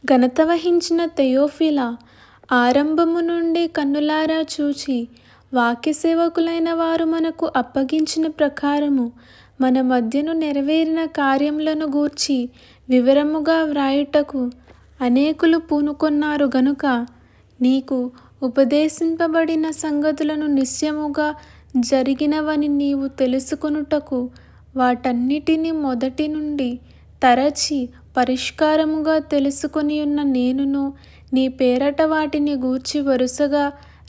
ఘనత వహించిన థెయోఫిలా, ఆరంభము నుండి కన్నులారా చూచి వాక్య సేవకులైన వారు మనకు అప్పగించిన ప్రకారము మన మధ్యను నెరవేరిన కార్యములను గూర్చి వివరముగా వ్రాయుటకు అనేకులు పూనుకొన్నారు గనుక నీకు ఉపదేశింపబడిన సంగతులను నిశ్చయముగా జరిగినవని నీవు తెలుసుకొనుటకు వాటన్నిటినీ మొదటి నుండి తరచి పరిష్కారముగా తెలుసుకొనియున్న నేనును నీ పేరట వాటిని గూర్చి వరుసగా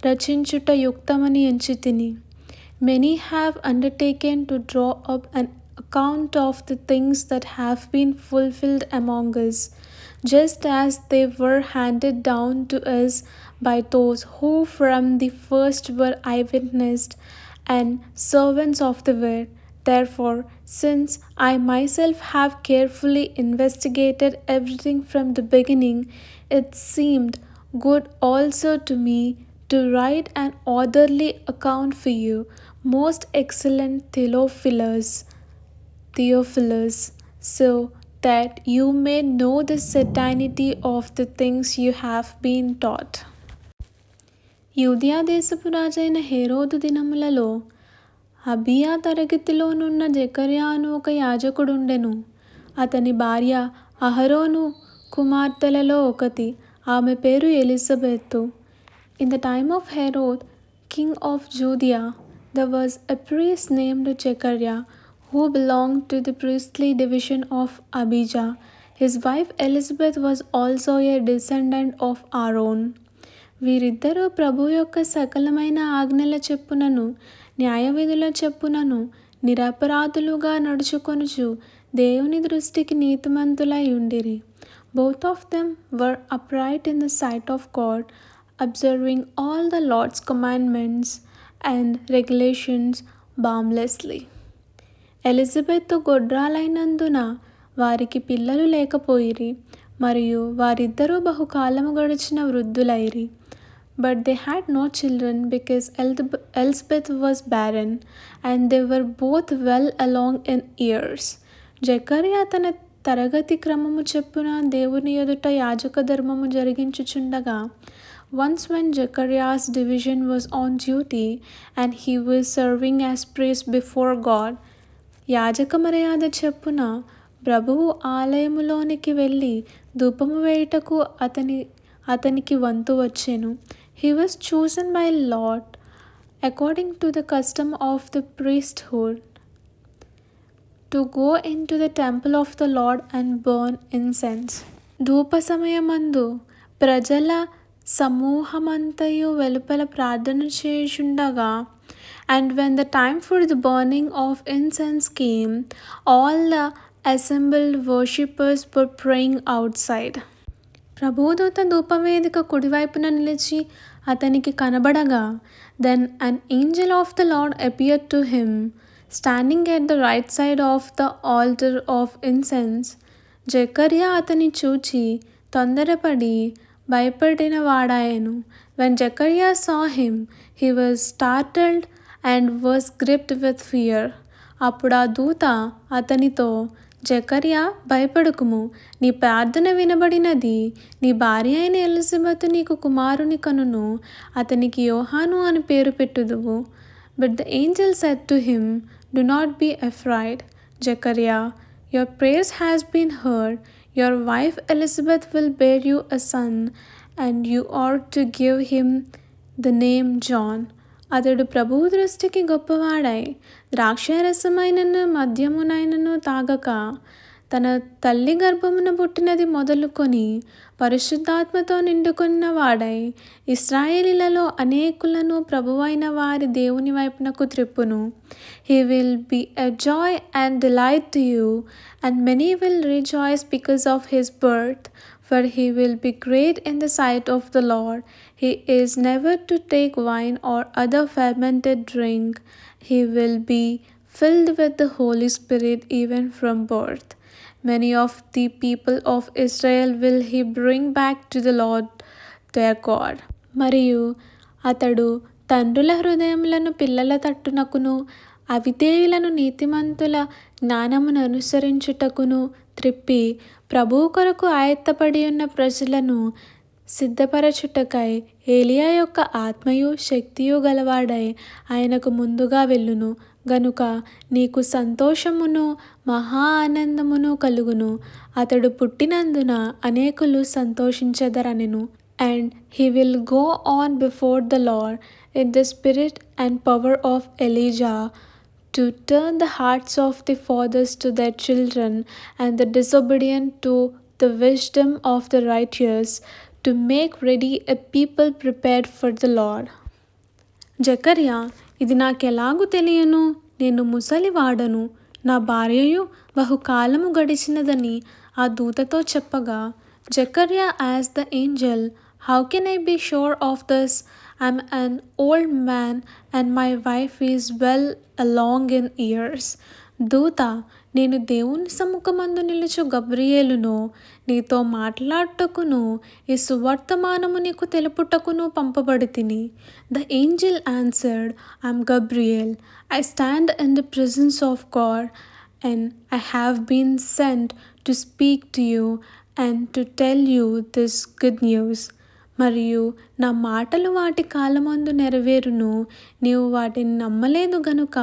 రచించుట యుక్తమని ఎంచితిని. Many have undertaken to draw up an account of the things that have been fulfilled among us, just as they were handed down to us by those who from the first were eyewitnesses and servants of the word. Therefore, since I myself have carefully investigated everything from the beginning, it seemed good also to me to write an orderly account for you, most excellent Theophilus, so that you may know the certainty of the things you have been taught. యూదయా దేశపు రాజైన హేరోదు దినములలో అబియా తరగతిలోనున్న జెకర్యా అను ఒక యాజకుడుండెను. అతని భార్య అహరోను కుమార్తెలలో ఒకటి. ఆమె పేరు Elizabeth. In the time of Herod, king of Judea, there was a priest named Zechariah who belonged to the priestly division of Abijah. His wife Elizabeth was also a descendant of Aaron. వీరిద్దరూ ప్రభు యొక్క సకలమైన ఆజ్ఞల చెప్పునను న్యాయవిధుల చెప్పునను నిరపరాధులుగా నడుచుకొనుచు దేవుని దృష్టికి నీతిమంతులై ఉండిరి. Both of them were upright in the sight of God, observing all the Lord's commandments and regulations blamelessly. Elizabeth గొడ్రాలైనందున వారికి పిల్లలు లేకపోయిరి, మరియు వారిద్దరూ బహుకాలము గడిచిన వృద్ధులైరి. But they had no children because Elizabeth was barren, and they were both well along in years. జెకర్యా తన తరగతి క్రమము చెప్పున దేవుని ఎదుట యాజక ధర్మము జరిగించుచుండగా, once when Zechariah's division was on duty and he was serving as priest before God, యాజక మర్యాద చెప్పున ప్రభువు ఆలయములోనికి వెళ్ళి ధూపము వేయుటకు అతనికి వంతు వచ్చెను. He was chosen by Lord according to the custom of the priesthood to go into the temple of the Lord and burn incense. ధూప సమయమందు ప్రజల సమూహమంతయు వెలుపల ప్రార్థన చేయుచుండగా, and when the time for the burning of incense came, all the assembled worshippers were praying outside. ప్రభుదూత ధూపవేదిక కుడివైపున నిలిచి అతనికి కనబడగా, then an angel of the Lord appeared to him, standing at the right side of the altar of incense. జెకర్యా అతని చూచి తొందరపడి భయపడిన వాడాయెను. When Zechariah saw him, he was startled and was gripped with fear. అప్పుడు ఆ దూత అతనితో, జెకర్యా భయపడకుము, నీ ప్రార్థన వినబడినది. నీ భార్య అయిన ఎలిజబెతు నీకు కుమారుని కనును, అతనికి యోహాను అని పేరు పెట్టుదువు. But the angel said to him, Do not be afraid, Zechariah. Your prayers has been heard. Your wife Elizabeth will bear you a son, and you are to give him the name John. అతడు ప్రభువు దృష్టికి గొప్పవాడై ద్రాక్షారసమైనను మద్యమునైనను తాగక, తన తల్లి గర్భమున పుట్టినది మొదలుకొని పరిశుద్ధాత్మతో నిండుకున్న వాడై ఇశ్రాయేలీలలో అనేకులను ప్రభువైన వారి దేవుని వైపునకు త్రిప్పును. He will be a joy and delight to you, and many will rejoice because of his birth, for he will be great in the sight of the Lord. He is never to take wine or other fermented drink. He will be filled with the Holy Spirit even from birth. Many of the people of Israel will he bring back to the Lord their God. మరియు అతడు తండ్రుల హృదయములను పిల్లల తట్టునకును, అవిధేయులను నీతిమంతుల జ్ఞానమును అనుసరించుటకును త్రిప్పి ప్రభువు కొరకు ఆయత్తపడి ఉన్న ప్రజలను సిద్ధపరచుటకై ఏలియా యొక్క ఆత్మయు శక్తియు గలవాడై ఆయనకు ముందుగా వెళ్ళును గనుక నీకు సంతోషమును మహా ఆనందమును కలుగును. అతడు పుట్టినందున అనేకులు సంతోషించెదరనెను. And he will go on before the Lord in the spirit and power of Elijah, to turn the hearts of the fathers to their children, and the disobedient to the wisdom of the righteous, to make ready a people prepared for the Lord. జకర్యా, ఇది నాకెలాగు తెలియను? నేను ముసలివాడను, నా భార్యయు బహుకాలము గడిచినదని ఆ దూతతో చెప్పగా, జకర్యా asked the angel, How can I be sure of this? I'm an old man and my wife is well along in years. దూత, నేను దేవుని సముఖమందు నిలుచు గబ్రియేలును, నీతో మాట్లాడుటకును ఈ సువర్తమానము నీకు తెలుపుటకును పంపబడితిని. The angel answered, I am Gabriel. I stand in the presence of God, and I have been sent to speak to you and to tell you this good news. మరియు నా మాటలు వాటి కాలమందు నెరవేరును, నీవు వాటిని నమ్మలేదు గనుక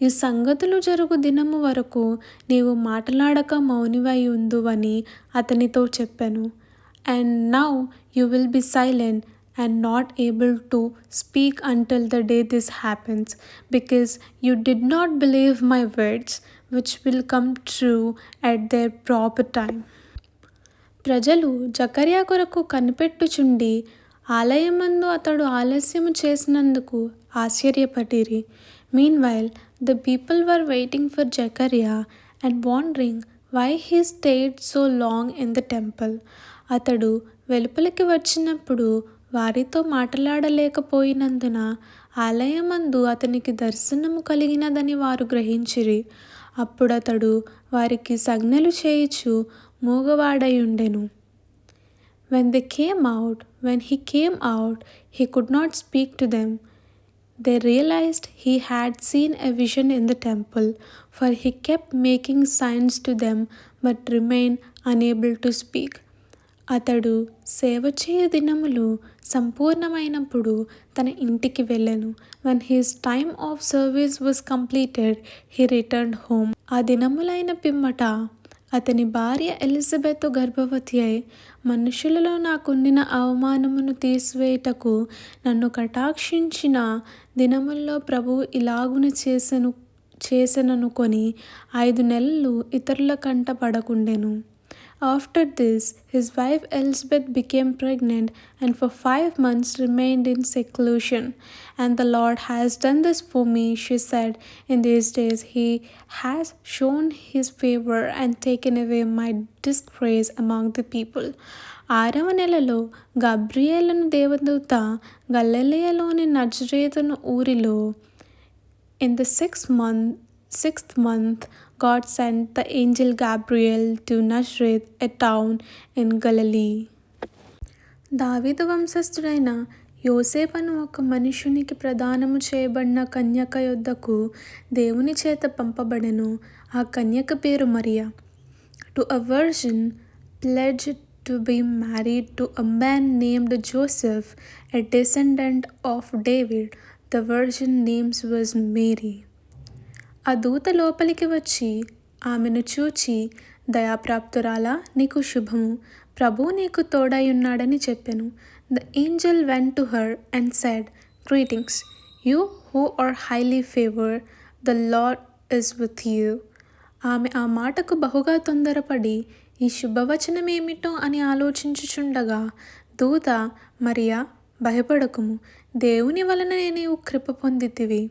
ఈ సంగతులు జరుగు దినము వరకు నీవు మాట్లాడక మౌనివై ఉందువని అతనితో చెప్పెను. And now you will be silent and not able to speak until the day this happens, because you did not believe my words, which will come true at their proper time. ప్రజలు జకర్యా కొరకు కనిపెట్టుచుండి ఆలయమందు అతడు ఆలస్యము చేసినందుకు ఆశ్చర్యపడిరి. Meanwhile, the people were waiting for Zechariah and wondering why he stayed so long in the temple. అతడు వెలుపలికి వచ్చినప్పుడు వారితో మాట్లాడలేకపోయినందున ఆలయమందు అతనికి దర్శనము కలిగినదని వారు గ్రహించిరి. అప్పుడతడు వారికి సంజ్ఞలు చేయుచు మూగవాడయుండెను. When he came out, he could not speak to them. They realized he had seen a vision in the temple, for he kept making signs to them but remained unable to speak. అతడు సేవ చేయు దినములు సంపూర్ణమైనప్పుడు తన ఇంటికి వెళ్ళెను. When his time of service was completed, he returned home. ఆ దినములైన పిమ్మట అతని భార్య ఎలిజబెత్ గర్భవతి అయి, మనుషులలో నాకుండిన అవమానమును తీసివేయుటకు నన్ను కటాక్షించిన దినముల్లో ప్రభువు ఇలాగున చేసెననుకొని 5 నెలలు ఇతరుల కంట పడకుండెను. After this, his wife Elizabeth became pregnant and for 5 months remained in seclusion. And the Lord has done this for me, she said. In these days he has shown his favor and taken away my disgrace among the people. 6వ నెలలో గబ్రియేలును దేవదూత గలిలయలోని నజరేతును ఊరిలో in the 6th month, God sent the angel Gabriel to Nazareth, a town in Galilee. దావీదు వంశస్థుడైన యోసేపను ఒక మనుషునికి ప్రదానము చేయబడిన కన్యక యొద్దకు దేవుని చేత పంపబడెను. ఆ కన్యక పేరు Mariya. To a virgin pledged to be married to a man named Joseph, a descendant of David. The virgin name was Mary. ఆ దూత లోపలికి వచ్చి ఆమెను చూచి, దయాప్రాప్తురాలా, నీకు శుభము, ప్రభువు నీకు తోడైయున్నాడని చెప్పెను. The angel went to her and said, Greetings, you who are highly favored, the Lord is with you. ఆమె ఆ మాటకు బహుగా తొందరపడి ఈ శుభవచనమేమిటో అని ఆలోచించుచుండగా దూత, మరియా, భయపడకుము, దేవుని వలన నీవు కృప పొందితివి.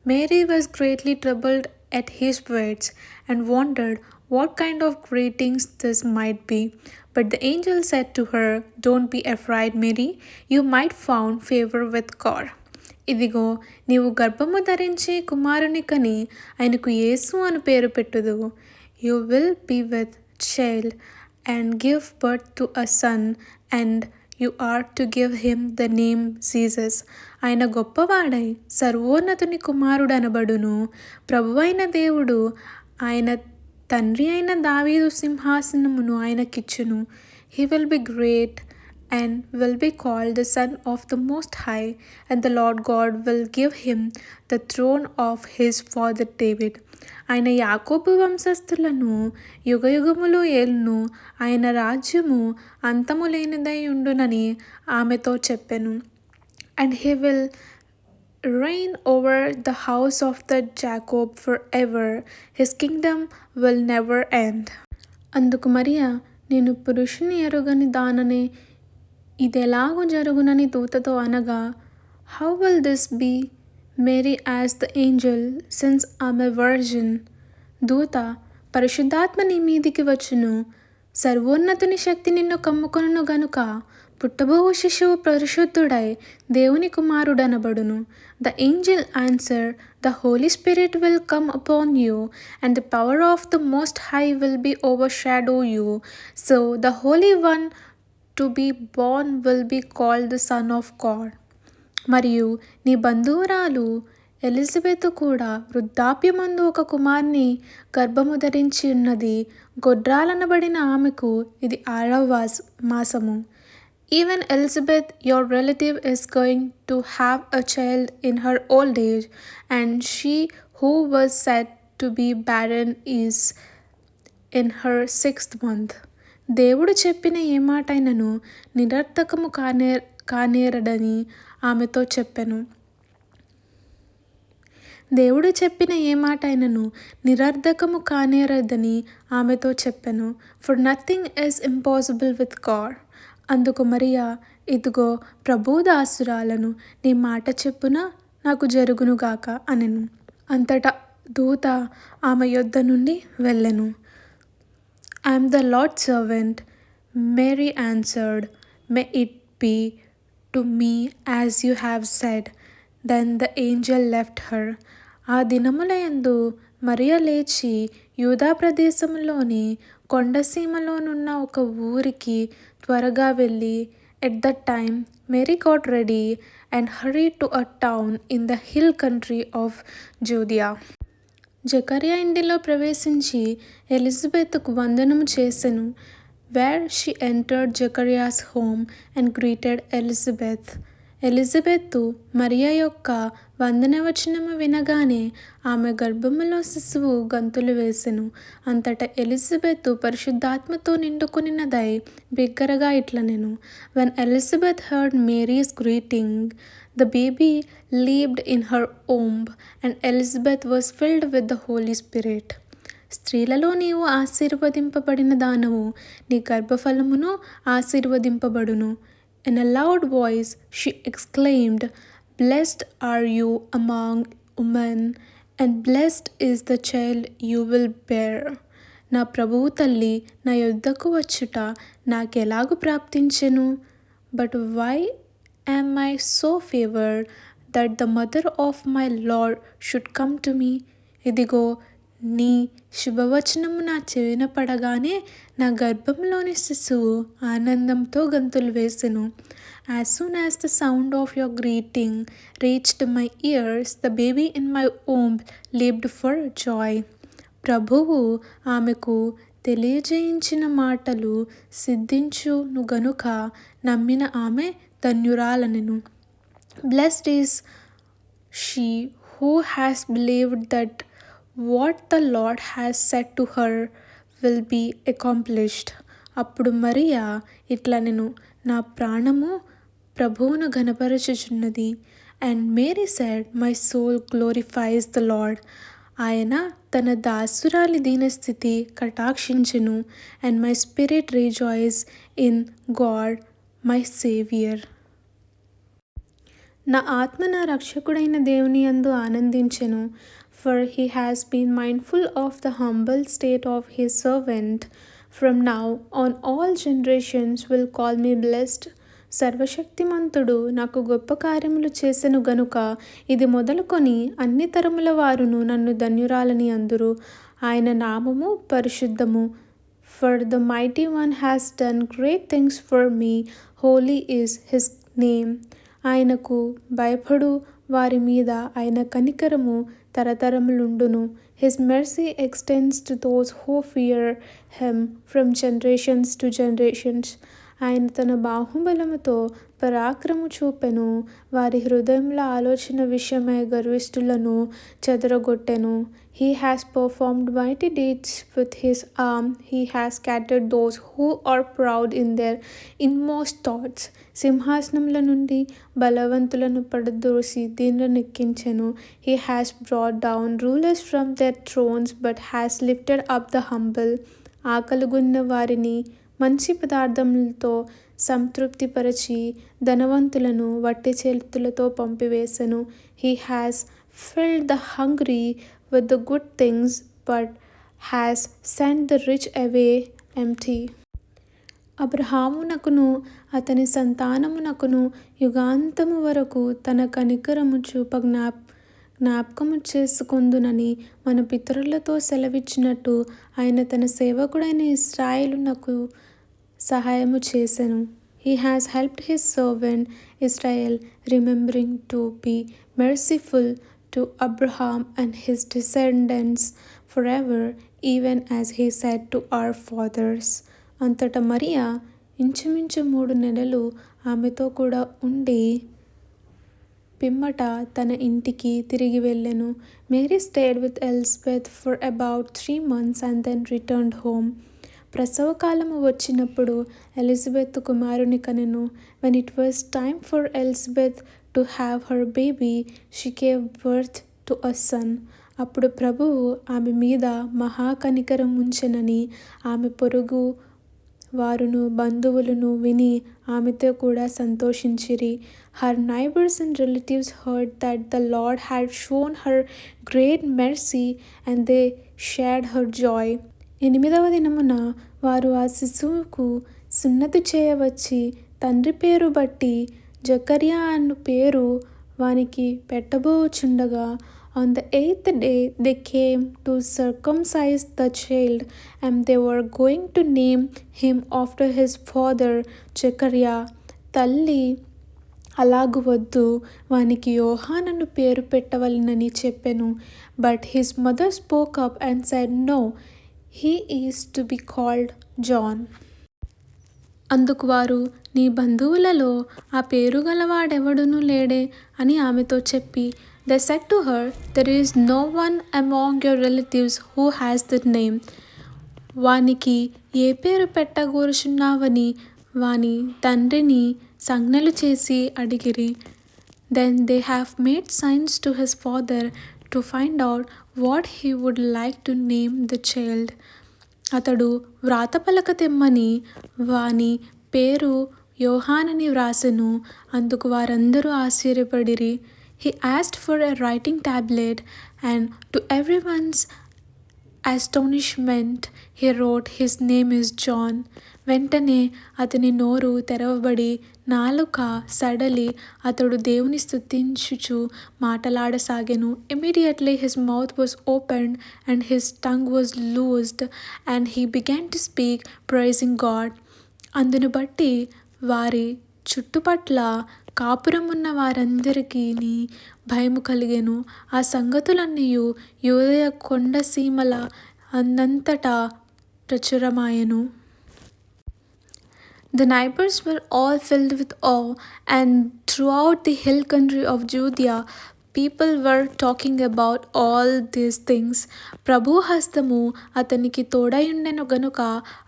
Mary was greatly troubled at his words and wondered what kind of greetings this might be. But the angel said to her, Don't be afraid, Mary. You might find favor with God. ఇదిగో, నీవు గర్భము ధరించి కుమారుని కని ఆయనకు యేసు అని పేరు పెట్టుదువు. You will be with child and give birth to a son, and you are to give him the name Jesus. ఆయన గొప్పవాడై సర్వోన్నతుని కుమారుడనబడును. ప్రభువైన దేవుడు ఆయన తండ్రి అయిన దావీదు సింహాసనమును ఆయనకిచ్చును. He will be great and will be called the Son of the Most High, and the Lord God will give him the throne of his father David. ఆయన యాకోబు వంశస్థులను యుగయుగములు ఏలును. ఆయన రాజ్యము అంతము లేనిదై ఉండునని ఆమెతో చెప్పెను. And he will reign over the house of the Jacob forever. His kingdom will never end. అందుకు మరియా, నేను పురుషుని ఎరుగని దాననే, ఇదెలాగు జరుగునని దూతతో అనగా, How will this be? Mary asked the angel, since I'm a virgin. దూత, పరిశుద్ధాత్మ నీ మీదికి వచ్చును, సర్వోన్నతుని శక్తి నిన్ను కమ్ముకొనును గనుక పుట్టబోవు శిశువు పరిశుద్ధుడై దేవుని కుమారుడనబడును. The angel answered, The Holy Spirit will come upon you, and the power of the Most High will be overshadow you. So the Holy One to be born will be called the Son of God. మరియు నీ బంధువురాలు Elizabeth కూడా వృద్ధాప్యమందు ఒక కుమారుని గర్భము ధరించి ఉన్నది. గొడ్రాలనబడిన ఆమెకు ఇది 6వ మాసము. Even Elizabeth, your relative, is going to have a child in her old age, and she who was said to be barren is in her 6th month. దేవుడు చెప్పిన ఏ మాటైనను నిరర్థకము కానేరడని ఆమెతో చెప్పెను. దేవుడు చెప్పిన ఏ మాట అయినను నిరర్ధకము కానేరదని ఆమెతో చెప్పెను. For nothing is impossible with God. అందుకు మరియా, ఇదిగో ప్రభువు దాసురాలను, నీ మాట చెప్పున నాకు జరుగునుగాక అనెను. అంతటా దూత ఆమె యొద్ద నుండి వెళ్ళెను. I'm the Lord servant, Mary answered, may it be to me as you have said. Then the angel left her. ఆ దినములయందు మరియ లేచి యూదా ప్రదేశంలోని కొండసీమలోనున్న ఒక ఊరికి త్వరగా వెళ్ళి, at that time Mary got ready and hurried to a town in the hill country of Judea. జకర్యా ఇంటిలో ప్రవేశించి ఎలిజబెత్కు వందనము చేసెను. Where she entered Zechariah's home and greeted Elizabeth. Elizabeth మరియ యొక్క వందనవచనము వినగానే ఆమె గర్భములో శిశువు గంతులు వేసెను. అంతటా ఎలిజబెత్తు పరిశుద్ధాత్మతో నిండుకొనినదై బిగ్గరగా ఇట్లనెను. When Elizabeth heard Mary's greeting, the baby leaped in her womb, and Elizabeth was filled with the Holy Spirit. స్త్రీలలో నీవు ఆశీర్వదింపబడిన దానవు, నీ గర్భఫలమును ఆశీర్వదింపబడును. In a loud voice she exclaimed, Blessed are you among women, and blessed is the child you will bear. నా ప్రభువు తల్లి నా యొద్దకు వచ్చుట నాకెలాగు ప్రాప్తించెను? But why am I so favored that the mother of my Lord should come to me? ఇదిగో నీ శుభవచనము నా చెవిన పడగానే నా గర్భంలోని శిశువు ఆనందంతో గంతులు వేసెను. As soon as the sound of your greeting reached my ears, the baby in my womb leaped for joy. ప్రభువు ఆమెకు తెలియజేయించిన మాటలు సిద్ధించును గనుక నమ్మిన ఆమె ధన్యురాలనెను. Blessed is she who has believed that what the Lord has said to her will be accomplished. అప్పుడు మరియా ఇట్లనెను, నా ప్రాణము ప్రభువును ఘనపరచుచున్నది. And Mary said, my soul glorifies the Lord. ఆయన తన దాసురాలి దీనస్థితి కటాక్షించెను. And my spirit rejoices in God my saviour. నా ఆత్మ నా రక్షకుడైన దేవుని యందు ఆనందించెను. For he has been mindful of the humble state of his servant. From now on all generations will call me blessed. సర్వశక్తిమంతుడు నాకు గొప్ప కార్యములు చేసెను గనుక ఇది మొదలుకొని అన్ని తరముల వారును నన్ను ధన్యురాలని అందురు. ఆయన నామము పరిశుద్ధము. For the mighty one has done great things for me. Holy is his name. ఆయనకు భయపడు వారి మీద ఆయన కనికరము తరతరములుండును. His mercy extends to those who fear him from generations to generations. ఆయన తన బాహుబలముతో పరాక్రము చూపెను. వారి హృదయముల ఆలోచన విషయమై గర్విష్ఠులను చెదరగొట్టెను. He has performed mighty deeds with his arm. He has scattered those who are proud in their inmost thoughts. సింహాసనముల నుండి బలవంతులను పడద్రోసి దీనులను ఎక్కించెను. He has brought down rulers from their thrones, but has lifted up the humble. ఆకలిగొన్న వారిని మంచి పదార్థములతో సంతృప్తిపరచి ధనవంతులను వట్టి చేతులతో పంపివేసెను. He has filled the hungry with the good things, but has sent the rich away empty. అబ్రహామునకును అతని సంతానమునకును యుగాంతము వరకు తన కనికరము చూప జ్ఞాపకము చేసుకొందునని మన పితరులతో సెలవిచ్చినట్టు ఆయన తన సేవకుడైన ఇశ్రాయేలునకు సహాయము చేసెను. He has helped his servant Israel, remembering to be merciful to Abraham and his descendants forever, even as he said to our fathers. అంతటా మరియా ఇంచుమించు 3 నెలలు ఆమెతో కూడా ఉండి పిమ్మట తన ఇంటికి తిరిగి వెళ్ళెను. Mary stayed with Elizabeth for about 3 months and then returned home. ప్రసవకాలము వచ్చినప్పుడు ఎలిజబెత్ కుమారుని కనెను. When it was time for Elizabeth to have her baby, she gave birth to a son. అప్పుడు ప్రభువు ఆమె మీద మహాకనికరం ఉంచెనని ఆమె పొరుగు వారును బంధువులను విని ఆమెతో కూడా సంతోషించిరి. Her neighbors and relatives heard that the Lord had shown her great mercy, and they shared her joy. 8వ దినమున వారు ఆ శిశువుకు సున్నతి చేయవచ్చి తండ్రి పేరు బట్టి జకర్యా అను పేరు వానికి పెట్టబోచుండగా, on the 8th day they came to circumcise the child, and they were going to name him after his father Zechariah. తల్లి అలాగు వద్దు, వానికి యోహానను పేరు పెట్టవలెనని చెప్పెను. But his mother spoke up and said, "No, he is to be called John." అందుకు వారు, నీ బంధువులలో ఆ పేరు గలవాడెవడునూ లేడే అని ఆమెతో చెప్పి, they said to her, "There is no one among your relatives who has that name." వానికి ఏ పేరు పెట్టగోరుచున్నావని వాని తండ్రిని సంజ్ఞలు చేసి అడిగిరి. Then they have made signs to his father to find out what he would like to name the child. అతడు వ్రాతపలక తెమ్మని వాని పేరు యోహానని వ్రాసెను. అందుకు వారందరూ ఆశ్చర్యపడిరి. He asked for a writing tablet, and to everyone's astonishment he wrote, "His name is John." వెంటనే అతని నోరు తెరవబడి నాలుక సడలి అతడు దేవుని స్తుతించుచు మాటలాడసాగెను. Immediately his mouth was opened and his tongue was loosed, and he began to speak, praising God. అందును బట్టి వారి చుట్టుపట్ల కాపురమున్న వారందరికీ భయము కలిగెను. ఆ సంగతులన్నీయు యూదయ కొండసీమల అందంతటా ప్రచురమాయెను. The neighbors were all filled with awe, and throughout the hill country of Judea people were talking about all these things. ప్రభు హస్తము అతనికి తోడయుండెను గనుక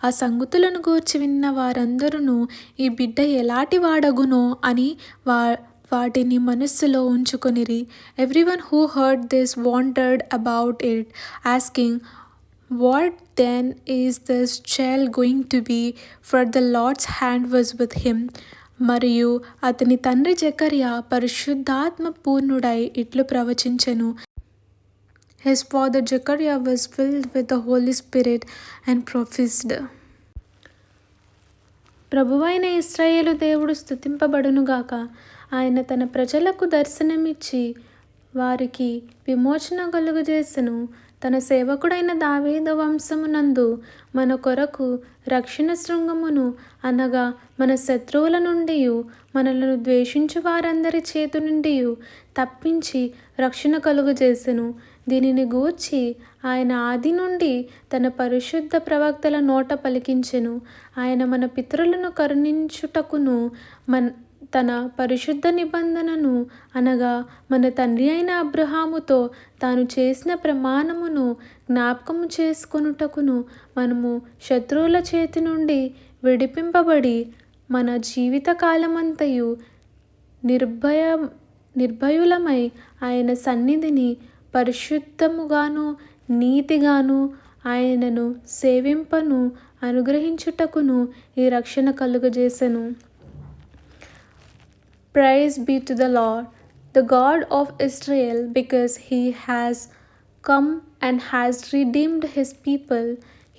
ఆ సంగతులను గూర్చి విన్న వారందరూ ఈ బిడ్డ ఎలాంటి వాడగునో అని వాటిని మనస్సులో ఉంచుకొనిరి. Everyone who heard this wondered about it, asking, "What then is this child going to be? For the Lord's hand was with him." మరియు అతని తండ్రి జకర్యా పరిశుద్ధాత్మ పూర్ణుడై ఇట్లు ప్రవచించెను. His father Zechariah was filled with the Holy Spirit and prophesied. ప్రభువైన ఇశ్రాయేలు దేవుడు స్తుతింపబడునుగాక. ఆయన తన ప్రజలకు దర్శనమిచ్చి వారికి విమోచన కలుగజేసెను. తన సేవకుడైన దావీదు వంశమునందు మన కొరకు రక్షణ శృంగమును, అనగా మన శత్రువుల నుండి మనలను ద్వేషించు వారందరి చేతి నుండి తప్పించి రక్షణ కలుగజేసెను. దీనిని గూర్చి ఆయన ఆది నుండి తన పరిశుద్ధ ప్రవక్తల నోట పలికించెను. ఆయన మన పితరులను కరుణించుటకును తన పరిశుద్ధ నిబంధనను అనగా మన తండ్రి అయిన అబ్రహాముతో తాను చేసిన ప్రమాణమును జ్ఞాపకము చేసుకొనుటకును మనము శత్రువుల చేతి నుండి విడిపింపబడి మన జీవిత కాలమంతయు నిర్భయులమై ఆయన సన్నిధిని పరిశుద్ధముగాను నీతిగాను ఆయనను సేవింపను అనుగ్రహించుటకును ఈ రక్షణ కలుగజేసెను. Praise be to the Lord, the God of Israel, because he has come and has redeemed his people.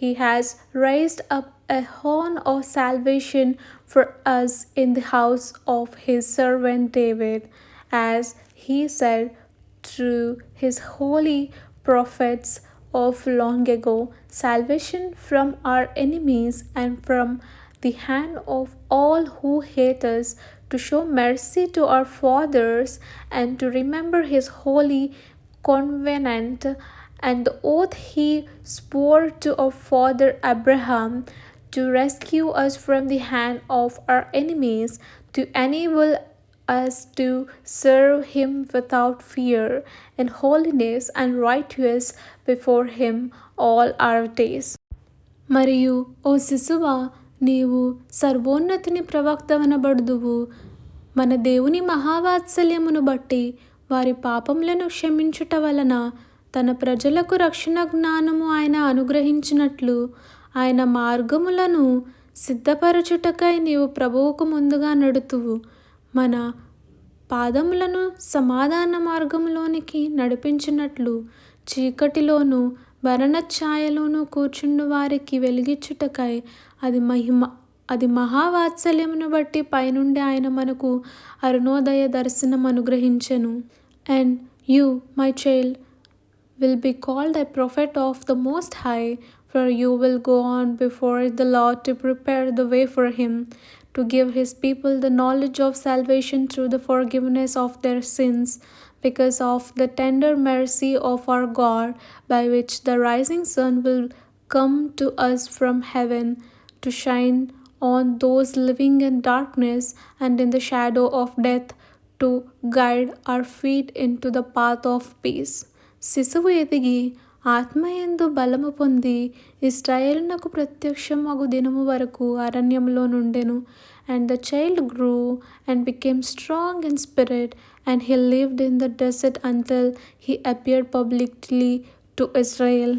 He has raised up a horn of salvation for us in the house of his servant David, as he said through his holy prophets of long ago, salvation from our enemies and from the hand of all who hate us, to show mercy to our fathers and to remember his holy covenant and the oath he swore to our father Abraham, to rescue us from the hand of our enemies, to enable us to serve him without fear in holiness and righteousness before him all our days. మరియు ఓ శిశువా, నీవు సర్వోన్నతుని ప్రవక్తవనబడుదువు. మన దేవుని మహావాత్సల్యమును బట్టి వారి పాపములను క్షమించుట వలన తన ప్రజలకు రక్షణ జ్ఞానము ఆయన అనుగ్రహించినట్లు ఆయన మార్గములను సిద్ధపరచుటకై నీవు ప్రభువుకు ముందుగా నడుతువు. మన పాదములను సమాధాన మార్గములోనికి నడిపించినట్లు చీకటిలోను మరణ ఛాయలోను కూర్చుండు వారికి వెలిగించుటకై అది మహావాత్సల్యమును బట్టి పైనుండి ఆయన మనకు అరుణోదయ దర్శనం అనుగ్రహించెను. And you, my child, will be called a prophet of the Most High, for you will go on before the Lord to prepare the way for him, to give his people the knowledge of salvation through the forgiveness of their sins, because of the tender mercy of our God, by which the rising sun will come to us from heaven, to shine on those living in darkness and in the shadow of death, to guide our feet into the path of peace. శిశువు ఎదిగి ఆత్మయందు బలము పొంది ఇశ్రాయేలునకు ప్రత్యక్షమగు దినము వరకు అరణ్యములో నుండెను. And the child grew and became strong in spirit, and he lived in the desert until he appeared publicly to Israel.